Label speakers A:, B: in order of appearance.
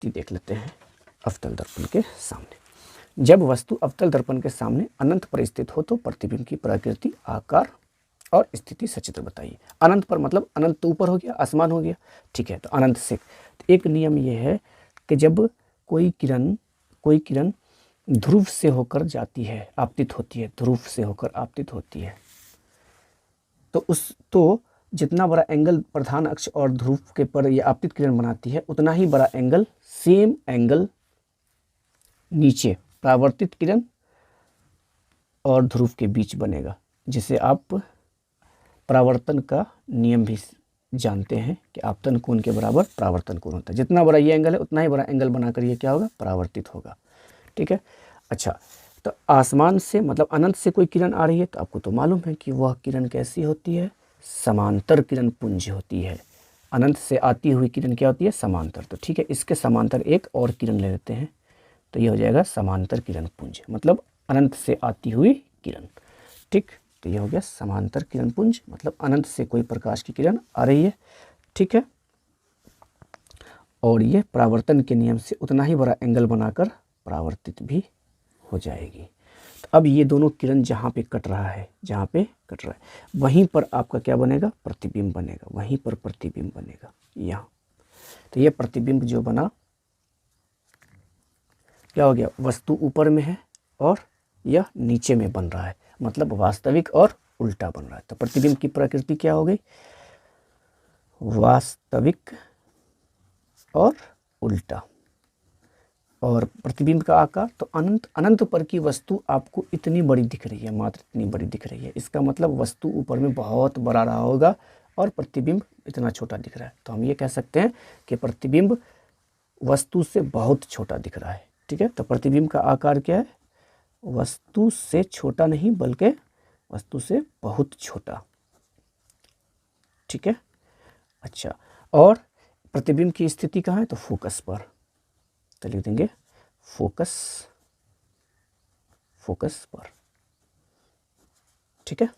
A: स्थिति देख लेते हैं अवतल दर्पण के सामने। जब वस्तु अवतल दर्पण के सामने अनंत पर स्थित हो तो प्रतिबिंब की प्रकृति, आकार और स्थिति सचित्र बताइए। अनंत पर मतलब अनंत तो ऊपर हो गया, आसमान हो गया, ठीक है। तो अनंत से एक नियम ये है कि जब कोई किरण ध्रुव से होकर जाती है, आपतित होती है, ध्रुव से होकर आपतित होती है, तो जितना बड़ा एंगल प्रधान अक्ष और ध्रुव के पर यह आपतित किरण बनाती है, उतना ही बड़ा एंगल, सेम एंगल नीचे परावर्तित किरण और ध्रुव के बीच बनेगा, जिसे आप परावर्तन का नियम भी जानते हैं कि आपतन कोण के बराबर परावर्तन कोण होता है। जितना बड़ा ये एंगल है उतना ही बड़ा एंगल बनाकर ये क्या होगा, परावर्तित होगा, ठीक है। अच्छा, तो आसमान से मतलब अनंत से कोई किरण आ रही है तो आपको तो मालूम है कि वह किरण कैसी होती है, समांतर किरण पुंज होती है। अनंत से आती हुई किरण क्या होती है, समांतर। तो ठीक है, इसके समांतर एक और किरण ले लेते हैं तो ये हो जाएगा समांतर किरण पुंज, मतलब अनंत से आती हुई किरण, ठीक। तो ये हो गया समांतर किरण पुंज, मतलब अनंत से कोई प्रकाश की किरण आ रही है, ठीक है। और ये परावर्तन के नियम से उतना ही बड़ा एंगल बनाकर परावर्तित भी हो जाएगी। तो अब ये दोनों किरण जहाँ पे कट रहा है, वहीं पर आपका क्या बनेगा, प्रतिबिंब बनेगा, वहीं पर प्रतिबिंब बनेगा यहाँ। तो ये प्रतिबिंब जो बना क्या हो गया, वस्तु ऊपर में है और यह नीचे में बन रहा है, मतलब वास्तविक और उल्टा बन रहा है। तो प्रतिबिंब की प्रकृति क्या हो गई, वास्तविक और उल्टा। और प्रतिबिंब का आकार तो अनंत पर की वस्तु आपको इतनी बड़ी दिख रही है, मात्र इतनी बड़ी दिख रही है, इसका मतलब वस्तु ऊपर में बहुत बड़ा रहा होगा और प्रतिबिंब इतना छोटा दिख रहा है। तो हम ये कह सकते हैं कि प्रतिबिंब वस्तु से बहुत छोटा दिख रहा है, ठीक है। तो प्रतिबिंब का आकार क्या है, वस्तु से छोटा नहीं बल्कि वस्तु से बहुत छोटा, ठीक है। अच्छा, और प्रतिबिंब की स्थिति कहाँ है, तो फोकस पर, तो लिख देंगे फोकस पर, ठीक है।